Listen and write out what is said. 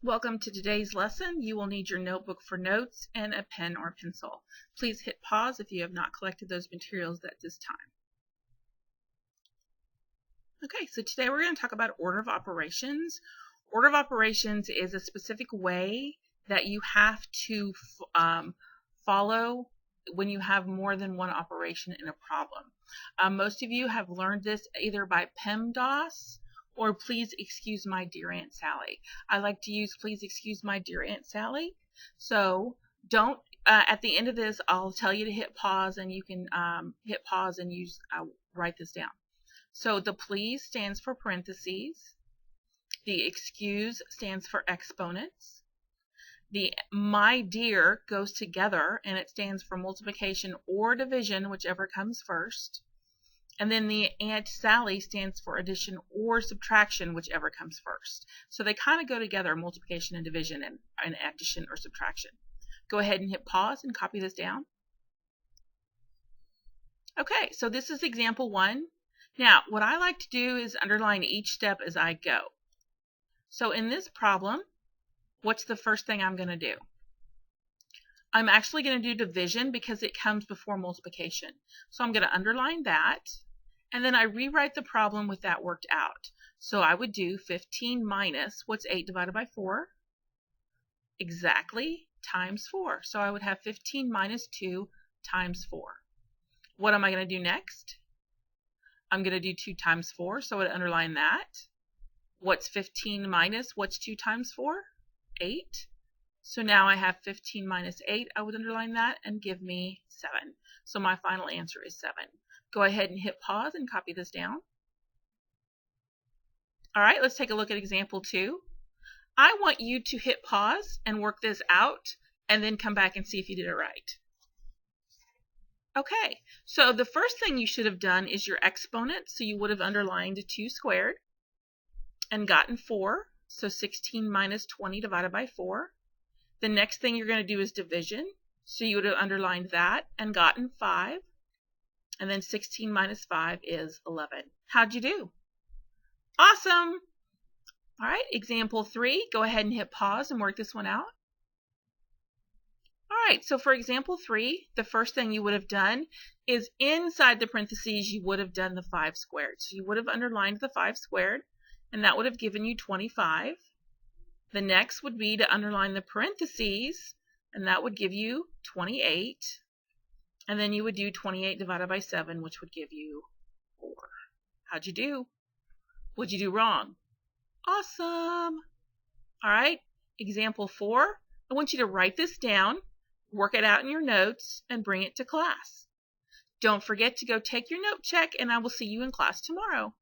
Welcome to today's lesson. You will need your notebook for notes and a pen or pencil. Please hit pause if you have not collected those materials at this time. Okay, so today we're going to talk about order of operations. Order of operations is a specific way that you have to follow when you have more than one operation in a problem. Most of you have learned this either by PEMDAS or please excuse my dear Aunt Sally. I like to use please excuse my dear Aunt Sally. So don't, at the end of this, I'll tell you to hit pause and you can hit pause and write this down. So the please stands for parentheses. The excuse stands for exponents. The my dear goes together and it stands for multiplication or division, whichever comes first. And then the Aunt Sally stands for addition or subtraction, whichever comes first. So they kind of go together, multiplication and division and addition or subtraction. Go ahead and hit pause and copy this down. Okay, so this is example 1. Now, what I like to do is underline each step as I go. So in this problem, what's the first thing I'm going to do? I'm actually going to do division because it comes before multiplication. So I'm going to underline that, and then I rewrite the problem with that worked out. So I would do 15 minus, what's 8 divided by 4? Exactly, times 4. So I would have 15 minus 2 times 4. What am I going to do next? I'm going to do 2 times 4, so I would underline that. What's 15 minus, what's 2 times 4? 8. So now I have 15 minus 8. I would underline that and give me 7. So my final answer is 7. Go ahead and hit pause and copy this down. All right, let's take a look at example 2. I want you to hit pause and work this out and then come back and see if you did it right. Okay, so the first thing you should have done is your exponent. So you would have underlined 2 squared and gotten 4. So 16 minus 20 divided by 4. The next thing you're going to do is division. So you would have underlined that and gotten 5. And then 16 minus 5 is 11. How'd you do? Awesome! All right, example 3. Go ahead and hit pause and work this one out. All right, so for example 3, the first thing you would have done is inside the parentheses, you would have done the 5 squared. So you would have underlined the 5 squared, and that would have given you 25. The next would be to underline the parentheses, and that would give you 28. And then you would do 28 divided by 7, which would give you 4. How'd you do? What'd you do wrong? Awesome! All right, example 4. I want you to write this down, work it out in your notes, and bring it to class. Don't forget to go take your note check, and I will see you in class tomorrow.